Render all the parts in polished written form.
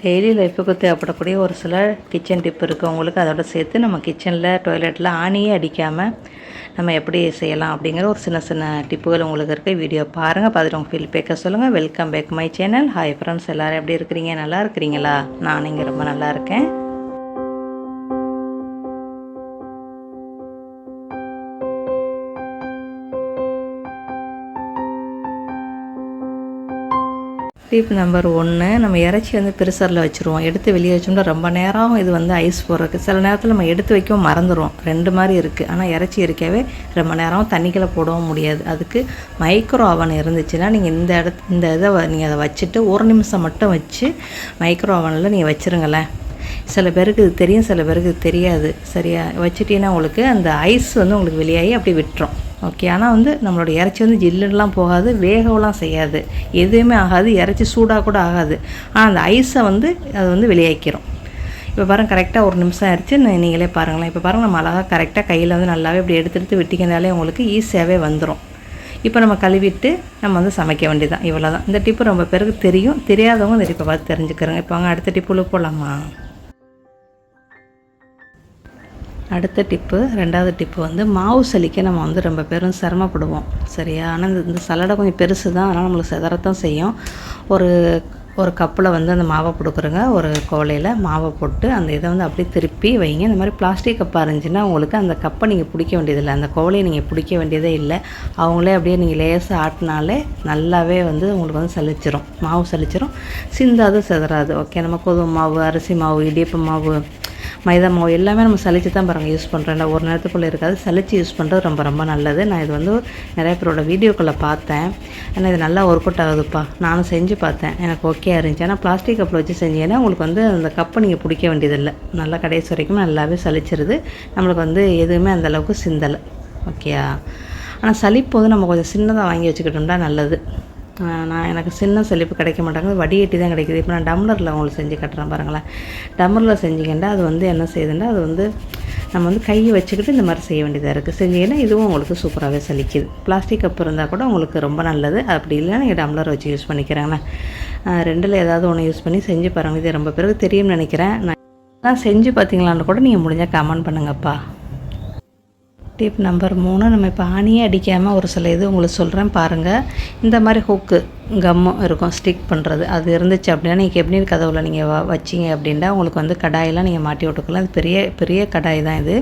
Daily லைஃபுக்கு தேவைப்படக்கூடிய ஒரு சில கிச்சன் டிப் இருக்குது உங்களுக்கு. அதோட சேர்த்து நம்ம கிச்சனில் டாய்லெட்டில் ஆணியே அடிக்காமல் நம்ம எப்படி செய்யலாம் அப்படிங்கிற ஒரு சின்ன சின்ன டிப்புகள் உங்களுக்கு இருக்குது. வீடியோ பாருங்கள், பார்த்துட்டு உங்கள் ஃபீட்பேக்கை சொல்லுங்கள். Welcome back my channel. Hi friends, எல்லோரும் எப்படி இருக்கிறீங்க? நல்லா இருக்கிறீங்களா? நான் இங்கே ரொம்ப நல்லா இருக்கேன். டிப் நம்பர் 1, நம்ம இறைச்சி வந்து பெருசரில் வச்சுருவோம். எடுத்து வெளியே வச்சோம்னா ரொம்ப நேரம் இது வந்து ஐஸ் போடுறதுக்கு. சில நேரத்தில் நம்ம எடுத்து வைக்கவும் மறந்துடுவோம். ரெண்டு மாதிரி இருக்குது. ஆனால் இறைச்சி இருக்கவே ரொம்ப நேரம் தண்ணிக்குள்ளே போடவும் முடியாது. அதுக்கு மைக்ரோ ஓவன் இருந்துச்சுன்னா நீங்கள் இந்த இதை நீங்கள் அதை வச்சுட்டு 1 நிமிஷம் மட்டும் வச்சு மைக்ரோ ஓவனில் நீங்கள் வச்சுருங்களேன். சில பேருக்கு இது தெரியும், சில பேருக்கு இது தெரியாது. சரியா வச்சுட்டீங்கன்னா உங்களுக்கு அந்த ஐஸ் வந்து உங்களுக்கு வெளியாகி அப்படி விட்டுரும். ஓகே. ஆனால் வந்து நம்மளோட இறைச்சி வந்து ஜில்லுலாம் போகாது, வேகவெலாம் செய்யாது, எதுவுமே ஆகாது, இறைச்சி சூடாக கூட ஆகாது. ஆனால் அந்த ஐஸை வந்து அது வந்து வெளியாக்கிறோம். இப்போ பாருங்கள், கரெக்டாக 1 நிமிஷம் ஆயிடுச்சு. நீங்களே பாருங்களேன். இப்போ பாருங்கள், நம்ம அழகாக கரெக்டாக கையில் வந்து நல்லாவே இப்படி எடுத்து விட்டிங்கனாலே உங்களுக்கு ஈஸியாகவே வந்துடும். இப்போ நம்ம கழுவிட்டு நம்ம வந்து சமைக்க வேண்டியதான். இவ்வளோ தான். இந்த டிப்பு ரொம்ப பேருக்கு தெரியும், தெரியாதவங்க இந்த டிப்பை பார்த்து தெரிஞ்சுக்கிறோங்க. இப்போ வாங்க அடுத்த டிப்புல போகலாமா? அடுத்த டிப்பு, 2வது டிப்பு வந்து மாவு சலிக்க நம்ம வந்து ரொம்ப பேரும் சிரமப்படுவோம். சரியா? ஆனால் இந்த சலடை கொஞ்சம் பெருசு தான், அதனால் நம்மளுக்கு சிதறத்தான் செய்யும். ஒரு கப்பில் வந்து அந்த மாவை கொடுக்குறங்க. ஒரு கோலையில் மாவை போட்டு அந்த இதை வந்து அப்படியே திருப்பி வைங்க. இந்த மாதிரி பிளாஸ்டிக் கப்பாக இருந்துச்சுன்னா உங்களுக்கு அந்த கப்பை நீங்கள் பிடிக்க வேண்டியதில்லை, அந்த கோலையை நீங்கள் பிடிக்க வேண்டியதே இல்லை. அவங்களே அப்படியே நீங்கள் லேசாக ஆட்டினாலே நல்லாவே வந்து உங்களுக்கு வந்து சலிச்சிரும், மாவு சலிச்சிரும், சிந்தாது சிதறாது. ஓகே. நம்ம கோதுமை மாவு, அரிசி மாவு, இடியப்ப மாவு, மைதா மாவு எல்லாமே நம்ம சலிச்சு தான் பாருங்கள் யூஸ் பண்ணுறோம். இல்லை ஒரு நேரத்துக்குள்ளே இருக்காது, சலிச்சு யூஸ் பண்ணுறது ரொம்ப ரொம்ப நல்லது. நான் இது வந்து நிறைய பேரோட வீடியோக்களை பார்த்தேன். ஏன்னா இது நல்லா ஒர்க் அவுட் ஆகுதுப்பா. நானும் செஞ்சு பார்த்தேன், எனக்கு ஓகே இருந்துச்சு. ஆனால் பிளாஸ்டிக் கப்பில் வச்சு செஞ்சீங்கன்னா உங்களுக்கு வந்து அந்த கப்பை நீங்கள் பிடிக்க வேண்டியதில்லை. நல்லா கடைசி வரைக்கும் நல்லாவே சலிச்சிருது, நம்மளுக்கு வந்து எதுவுமே அந்தளவுக்கு சிந்தலை. ஓகேயா? ஆனால் சலிப்பு வந்து நம்ம கொஞ்சம் சின்னதாக வாங்கி வச்சுக்கிட்டோம்னா நல்லது. எனக்கு சின்ன சலிப்பு கிடைக்க மாட்டாங்க, வடிகட்டி தான் கிடைக்கிது. இப்போ நான் டம்ளரில் உங்களுக்கு செஞ்சு கட்டுறேன் பாருங்களேன். டம்ளரில் செஞ்சிங்கன்னா அது வந்து என்ன செய்யுதுன்னா, அது வந்து நம்ம வந்து கையை வச்சுக்கிட்டு இந்த மாதிரி செய்ய வேண்டியதாக இருக்குது. செஞ்சீங்கன்னா இதுவும் உங்களுக்கு சூப்பராகவே சலிக்குது. பிளாஸ்டிக் கப் இருந்தால் கூட உங்களுக்கு ரொம்ப நல்லது. அப்படி இல்லைன்னா நீங்கள் டம்ளர் வச்சு யூஸ் பண்ணிக்கிறாங்களே. 2ல் ஏதாவது ஒன்று யூஸ் பண்ணி செஞ்சு பாருங்கள். இது ரொம்ப பேருக்கு தெரியும்னு நினைக்கிறேன். நான் செஞ்சு பார்த்தீங்களான்னு கூட நீங்கள் முடிஞ்சால் கமெண்ட் பண்ணுங்கப்பா. டிப் நம்பர் 3, நம்ம இப்போ ஆணியே அடிக்காமல் ஒரு சில இது உங்களுக்கு சொல்கிறேன் பாருங்கள். இந்த மாதிரி ஹூக்கு கம்மும் இருக்கும் ஸ்டிக் பண்ணுறது, அது இருந்துச்சு அப்படின்னா நீங்கள் எப்படி கதவுல நீங்கள் வச்சிங்க அப்படின்னா உங்களுக்கு வந்து கடாயெல்லாம் நீங்கள் மாட்டி விட்டுக்கலாம். இது பெரிய பெரிய கடாய் தான் இது.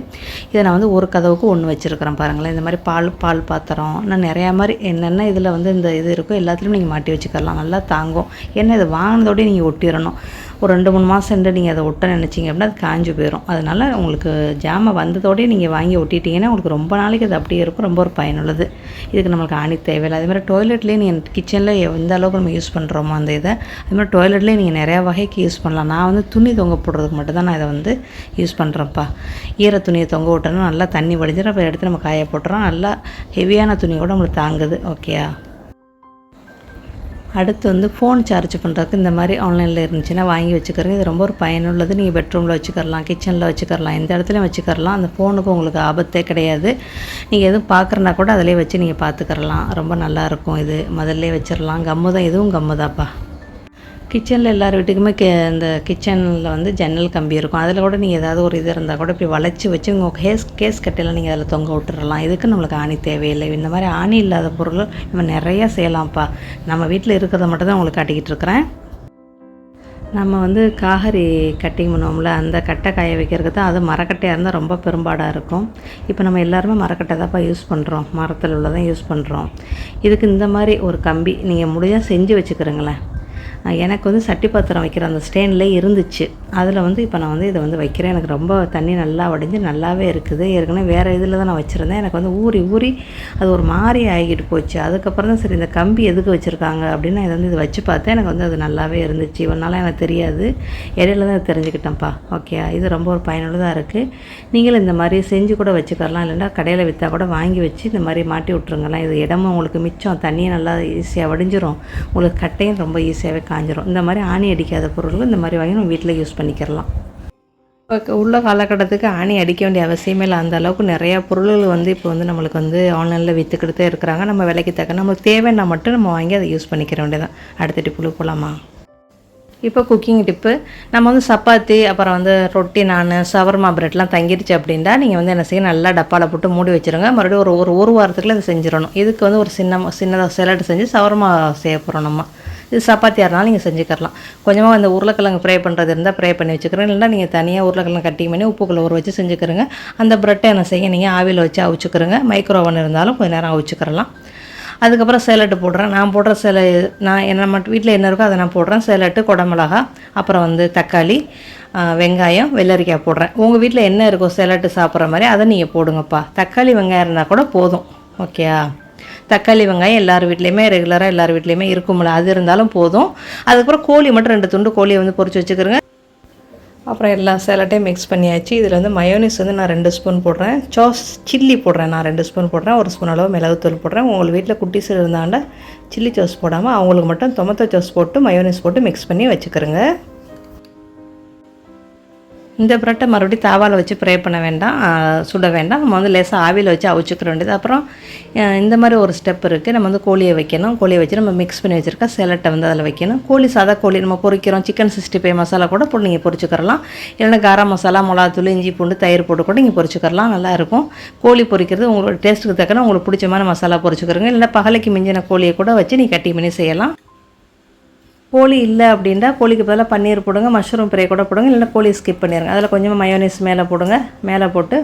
இதை நான் வந்து ஒரு கதவுக்கு 1 வச்சுருக்கிறேன் பாருங்களேன். இந்த மாதிரி பால் பாத்திரம், நான் நிறையா மாதிரி என்னென்ன இதில் வந்து இந்த இது இருக்கோ எல்லாத்துலேயும் நீங்கள் மாட்டி வச்சுக்கலாம். நல்லா தாங்கும். ஏன்னா இதை வாங்கினதோடய நீங்கள் ஒட்டிடணும். ஒரு 2-3 மாதம் நீங்கள் அதை ஒட்ட நினச்சிங்க அப்படின்னா அது காஞ்சு போயிடும். அதனால் உங்களுக்கு ஜாமான் வந்ததோடய நீங்கள் வாங்கி ஒட்டிட்டிங்கன்னா உங்களுக்கு ரொம்ப நாளைக்கு அது அப்படியே இருக்கும். ரொம்ப ஒரு பயனுள்ளது. இதுக்கு நம்மளுக்கு ஆணி தேவையில்லை. அதேமாதிரி டாய்லெட்லேயே நீங்கள் கிச்சனில் எந்த அளவுக்கு நம்ம யூஸ் பண்ணுறோமோ அந்த இதை, அதுமாதிரி டாய்லெட்லேயே நீங்கள் நிறையா வகைக்கு யூஸ் பண்ணலாம். நான் வந்து துணி தொங்க போடுறதுக்கு மட்டும் தான் நான் இதை வந்து யூஸ் பண்ணுறேன்ப்பா. ஈர துணியை தொங்க விட்டோன்னா நல்லா தண்ணி வடிஞ்சிடும். அப்போ எடுத்து நம்ம காய போட்டுறோம். நல்லா ஹெவியான துணி கூட நம்மளுக்கு தாங்குது. ஓகேயா? அடுத்து வந்து ஃபோன் சார்ஜ் பண்ணுறதுக்கு இந்த மாதிரி ஆன்லைனில் இருந்துச்சுன்னா வாங்கி வச்சுக்கிறேங்க. இது ரொம்ப ஒரு பயனுள்ளது. நீங்கள் பெட்ரூமில் வச்சுக்கலாம், கிச்சனில் வச்சுக்கலாம், எந்த இடத்துலையும் வச்சுக்கலாம். அந்த ஃபோனுக்கு உங்களுக்கு ஆபத்தே கிடையாது. நீங்கள் எதுவும் பார்க்குறனா கூட அதிலே வச்சு நீங்கள் பார்த்துக்கிறலாம். ரொம்ப நல்லாயிருக்கும். இது முதல்ல வச்சிடலாம். கம்மு தான், இதுவும் கம்மு தான்ப்பா. கிச்சனில் எல்லார் வீட்டுக்குமே இந்த கிச்சனில் வந்து ஜன்னல் கம்பி இருக்கும். அதில் கூட நீங்கள் ஏதாவது ஒரு இது இருந்தால் கூட இப்படி வளைச்சி வச்சு உங்கள் கேஸ் கட்டையில் நீங்கள் அதில் தொங்க விட்டுறலாம். இதுக்கு நம்மளுக்கு ஆணி தேவையில்லை. இந்த மாதிரி ஆணி இல்லாத பொருள் நம்ம நிறையா செய்யலாம்ப்பா. நம்ம வீட்டில் இருக்கிறத மட்டும் தான் உங்களுக்கு காட்டிக்கிட்டு இருக்கிறேன். நம்ம வந்து காய்கறி கட்டிங் பண்ணுவோம்ல, அந்த கட்டை காய வைக்கிறதுக்கு தான். அது மரக்கட்டையாக இருந்தால் ரொம்ப பெரும்பாடாக இருக்கும். இப்போ நம்ம எல்லாருமே மரக்கட்டை தான்ப்பா யூஸ் பண்ணுறோம், மரத்தில் உள்ளதான் யூஸ் பண்ணுறோம். இதுக்கு இந்த மாதிரி ஒரு கம்பி நீங்கள் முடிஞ்சால் செஞ்சு வச்சுக்கிறீங்களேன். எனக்கு வந்து சட்டி பாத்திரம் வைக்கிற அந்த ஸ்டேன்லேயே இருந்துச்சு. அதில் வந்து இப்போ நான் வந்து இதை வந்து வைக்கிறேன். எனக்கு ரொம்ப தண்ணி நல்லா வடிஞ்சு நல்லாவே இருக்குது. ஏற்கனவே வேறு இதில் தான் நான் வச்சுருந்தேன். எனக்கு வந்து ஊறி அது ஒரு மாதிரி ஆகிட்டு போச்சு. அதுக்கப்புறம் தான் சரி இந்த கம்பி எதுக்கு வச்சுருக்காங்க அப்படின்னு நான் இதை வந்து வச்சு பார்த்தேன். எனக்கு வந்து அது நல்லாவே இருந்துச்சு. இவனால எனக்கு தெரியாது, இடையில தான் தெரிஞ்சுக்கிட்டேன்ப்பா. ஓகே. இது ரொம்ப ஒரு பயனுள்ளதாக இருக்குது. நீங்களும் இந்த மாதிரி செஞ்சு கூட வச்சுக்கலாம். இல்லைன்னா கடையில் விற்றா கூட வாங்கி வச்சு இந்த மாதிரி மாட்டி விட்ருங்கலாம். இது இடமும் உங்களுக்கு மிச்சம், தண்ணியும் நல்லா ஈஸியாக வடிஞ்சிரும், உங்களுக்கு கட்டையும் ரொம்ப ஈஸியாகவே காஞ்சிரும். இந்த மாதிரி ஆணி அடிக்காத பொருட்கள் இந்த மாதிரி வாங்கி நம்ம வீட்டில் யூஸ் பண்ணிக்கிறலாம். இப்போ உள்ள காலகட்டத்துக்கு ஆணி அடிக்க வேண்டிய அவசியமே இல்லை. அந்த அளவுக்கு நிறையா பொருள்கள் வந்து இப்போ வந்து நம்மளுக்கு வந்து ஆன்லைனில் விற்றுக்கிட்டு இருக்கிறாங்க. நம்ம விலைக்கு தக்க நம்மளுக்கு தேவைன்னா மட்டும் நம்ம வாங்கி அதை யூஸ் பண்ணிக்கிற வேண்டியதான். அடுத்த டிப்புக்கு போகலாமா? இப்போ குக்கிங் டிப்பு, நம்ம வந்து சப்பாத்தி அப்புறம் வந்து ரொட்டி, நான் ஷவர்மா பிரெட்லாம் தங்கிடுச்சு அப்படின்னா நீங்கள் வந்து என்ன செய்யணும், நல்லா டப்பாவில் போட்டு மூடி வச்சுருங்க. மறுபடியும் ஒரு வாரத்துக்குள்ள இதை செஞ்சிடணும். இதுக்கு வந்து ஒரு சின்னதாக சேலட் செஞ்சு ஷவர்மா செய்ய போகிறோம் நம்ம. இது சப்பாத்தியாக இருந்தாலும் நீங்கள் செஞ்சுக்கலாம். கொஞ்சமாக இந்த உருளைக்கிழங்கு ஃப்ரை பண்ணுறது இருந்தால் ஃப்ரை பண்ணி வச்சுக்கிறேன். இல்லைன்னா நீங்கள் தனியாக உருளைக்கிழங்கு கட்டி பண்ணி உப்புக்குள்ளே ஊற வச்சு செஞ்சுக்கிறங்க. அந்த பிரெட்டை என்ன செய்ய நீங்கள் ஆவியில் வச்சு அவிச்சுக்கிறங்க. மைக்ரோ ஓவன் இருந்தாலும் கொஞ்சம் நேரம் அவிச்சுக்கிறலாம். அதுக்கப்புறம் சேலட்டு போடுறேன். நான் போடுற நான் நம்ம வீட்டில் என்ன இருக்கோ அதை நான் போடுறேன். சேலட்டு, குடமிளகா, அப்புறம் வந்து தக்காளி, வெங்காயம், வெள்ளரிக்காய் போடுறேன். உங்கள் வீட்டில் என்ன இருக்கோ சேலட்டு சாப்பிட்ற மாதிரி அதை நீங்கள் போடுங்கப்பா. தக்காளி வெங்காயம் இருந்தால் கூட போதும். ஓகேயா? தக்காளி வெங்காயம் எல்லார் வீட்லேயுமே ரெகுலராக எல்லார் வீட்லேயுமே இருக்கும்ல, அது இருந்தாலும் போதும். அதுக்கப்புறம் கோழி மட்டும் 2 துண்டு கோழியை வந்து பொரிச்சு வச்சுக்கிறேங்க. அப்புறம் எல்லா சேலட்டையும் மிக்ஸ் பண்ணியாச்சு. இதில் வந்து மயோனிஸ் வந்து நான் 2 ஸ்பூன் போடுறேன். சில்லி போடுறேன். நான் 2 ஸ்பூன் போடுறேன். 1 ஸ்பூன் அளவு மிளகுத்தூள் போடுறேன். உங்களுக்கு வீட்டில் குட்டீஸ் இருந்தாண்ட சில்லி சாஸ் போடாமல் அவங்களுக்கு மட்டும் டொமேட்டோ சாஸ் போட்டு மயோனிஸ் போட்டு மிக்ஸ் பண்ணி வச்சுக்கிறேங்க. இந்த பிரெட்டை மறுபடியும் தாவாவில் வச்சு ஃப்ரை பண்ண வேண்டாம், சுட வேண்டாம். நம்ம வந்து லேசாக ஆவியில் வச்சு அவிச்சுக்கிற வேண்டியது. அப்புறம் இந்த மாதிரி ஒரு ஸ்டெப் இருக்குது. நம்ம வந்து கோழியை வைக்கணும். கோழியை வச்சு நம்ம மிக்ஸ் பண்ணி வச்சுருக்க சேலட்டை வந்து அதில் வைக்கணும். சாதா கோழி நம்ம பொரிக்கிறோம். சிக்கன் 65 மசாலா கூட போட்டு நீங்கள் பொரிச்சுக்கிறலாம். இல்லைன்னா காரம் மசாலா, மிளகாத்தூள், இஞ்சி பூண்டு, தயிர் போட்டு கூட நீங்கள் பொரிச்சுக்கிறலாம். நல்லாயிருக்கும். கோழி பொரிக்கிறது உங்களோட டேஸ்ட்டுக்கு தக்கன உங்களுக்கு பிடிச்ச மாதிரி மசாலா பொரிச்சுக்கிறங்க. இல்லைன்னா பகலைக்கு மிஞ்சின கோழியை கூட வச்சு நீங்கள் கட்டி பண்ணி செய்யலாம். கோழி இல்லை அப்படின்னா கோழிக்கு பதிலாக பன்னீர் போடுங்க, மஷ்ரூம் ஃப்ரை கூட போடுங்க. இல்லைன்னா கோழி ஸ்கிப் பண்ணிடுங்க. அதில் கொஞ்சமாக மயோனிஸ் மேலே போடுங்க. மேலே போட்டு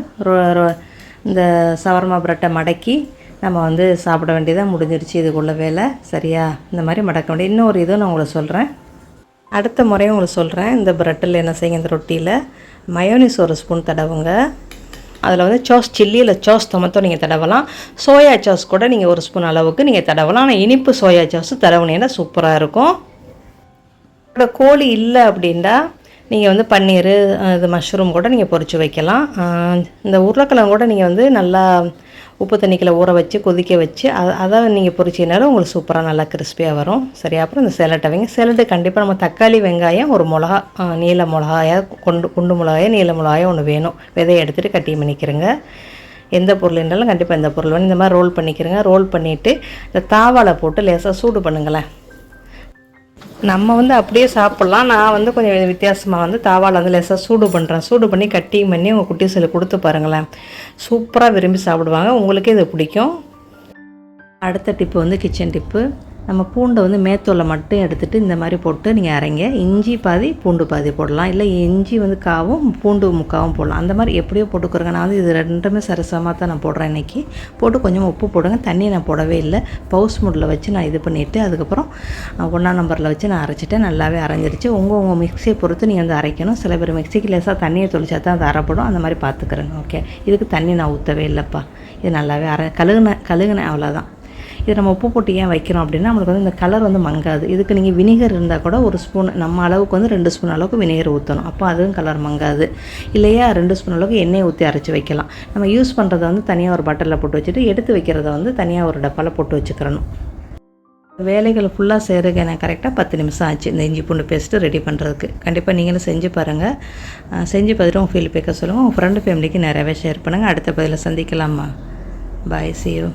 இந்த ஷவர்மா பிரெட்டை மடக்கி நம்ம வந்து சாப்பிட வேண்டியதாக முடிஞ்சிருச்சு. இதுக்குள்ள வேலை சரியா? இந்த மாதிரி மடக்க வேண்டிய. இன்னொரு இதுவும் நான் உங்களுக்கு சொல்கிறேன். அடுத்த முறையும் உங்களுக்கு சொல்கிறேன். இந்த பிரெட்டில் என்ன செய்யுங்க, இந்த ரொட்டியில் மயோனிஸ் 1 ஸ்பூன் தடவுங்க. அதில் வந்து சில்லி இல்லை டொமேட்டோ நீங்கள் தடவலாம். சோயா சாஸ் கூட நீங்கள் 1 ஸ்பூன் அளவுக்கு நீங்கள் தடவலாம். ஆனால் இனிப்பு சோயா சாஸ் தடவுனீங்கன்னா சூப்பராக இருக்கும். கோழி இல்லை அப்படின்னா நீங்கள் வந்து பன்னீர், இது மஷ்ரூம் கூட நீங்கள் பொரிச்சு வைக்கலாம். இந்த உருளைக்கிழங்கு கூட நீங்கள் வந்து நல்லா உப்பு தண்ணிக்குள்ள ஊற வச்சு கொதிக்க வச்சு அதை நீங்கள் பொரிச்சினாலும் உங்களுக்கு சூப்பராக நல்லா கிறிஸ்பியாக வரும். சரி, அப்புறம் இந்த சேலட்டை வைங்க. சேலட்டு கண்டிப்பாக நம்ம தக்காளி, வெங்காயம், ஒரு மிளகா, நீல மிளகாயா, குண்டு மிளகாயா, நீல மிளகாயா ஒன்று வேணும். விதையை எடுத்துகிட்டு கட்டி பண்ணிக்கிறேங்க. எந்த பொருள் இருந்தாலும் கண்டிப்பாக இந்த பொருள் வேணும். இந்த மாதிரி ரோல் பண்ணிக்கிறேங்க. ரோல் பண்ணிவிட்டு இந்த தாவாவில் போட்டு லேசாக சூடு பண்ணுங்களேன். நம்ம வந்து அப்படியே சாப்பிட்லாம். நான் வந்து கொஞ்சம் வித்தியாசமாக வந்து தாவாவில் வந்து லேசாக சூடு பண்ணுறேன். சூடு பண்ணி கட்டிங் பண்ணி உங்கள் குட்டீஸில் கொடுத்து பாருங்களேன். சூப்பராக விரும்பி சாப்பிடுவாங்க. உங்களுக்கே இது பிடிக்கும். அடுத்த டிப்பு வந்து கிச்சன் டிப்பு. நம்ம பூண்டை வந்து மேத்தூளை மட்டும் எடுத்துகிட்டு இந்த மாதிரி போட்டு நீங்கள் அரைங்க. இஞ்சி பாதி பூண்டு பாதி போடலாம். இல்லை இஞ்சி வந்து காவும் பூண்டு முக்காவும் போடலாம். அந்த மாதிரி எப்படியோ போட்டுக்கிறேங்க. நான் வந்து இது 2மே சரிசமாக தான் நான் போடுறேன் இன்றைக்கி. போட்டு கொஞ்சம் உப்பு போடுங்க. தண்ணி நான் போடவே இல்லை. பவுஸ் மூடில் வச்சு நான் இது பண்ணிவிட்டு அதுக்கப்புறம் 1ஆம் நம்பரில் வச்சு நான் அரைச்சிட்டேன். நல்லாவே அரைஞ்சிருச்சு. உங்கள் மிக்சியை பொறுத்து நீங்கள் வந்து அரைக்கணும். சில பேர் மிக்சிக்கு லேசாக தண்ணியை தொளிச்சா தான் அது அரைப்படும். அந்த மாதிரி பார்த்துக்கிறேங்க. ஓகே, இதுக்கு தண்ணி நான் ஊற்றவே இல்லைப்பா. இது நல்லாவே கழுகுனேன் அவ்வளோதான். இது நம்ம உப்பு போட்டு ஏன் வைக்கிறோம் அப்படின்னா நம்மளுக்கு வந்து இந்த கலர் வந்து மங்காது. இதுக்கு நீங்கள் வினிகர் இருந்தால் கூட 1 ஸ்பூன், நம்ம அளவுக்கு வந்து 2 ஸ்பூன் அளவுக்கு வினிகர் ஊற்றணும். அப்போ அதுவும் கலர் மங்காது. இல்லையா 2 ஸ்பூன் அளவுக்கு எண்ணெய் ஊற்றி அரைச்சி வைக்கலாம். நம்ம யூஸ் பண்ணுறதை வந்து தனியாக ஒரு பட்டரில் போட்டு வச்சுட்டு எடுத்து வைக்கிறத வந்து தனியாக ஒரு டப்பாவில் போட்டு வச்சுக்கிறணும். வேலைகள் ஃபுல்லாக செய்கிறதுக்கு எனக்கு கரெக்டாக 10 நிமிஷம் ஆச்சு இந்த இஞ்சி பூண்டு பேஸ்ட்டு ரெடி பண்ணுறதுக்கு. கண்டிப்பாக நீங்களும் செஞ்சு பாருங்கள். செஞ்சு பார்த்துட்டு உங்கள் ஃபீல்பேக்கை சொல்லுங்கள். உங்கள் ஃப்ரெண்டு ஃபேமிலிக்கு நிறையவே ஷேர் பண்ணுங்கள். அடுத்த பதிவில் சந்திக்கலாமா? பாய், see you.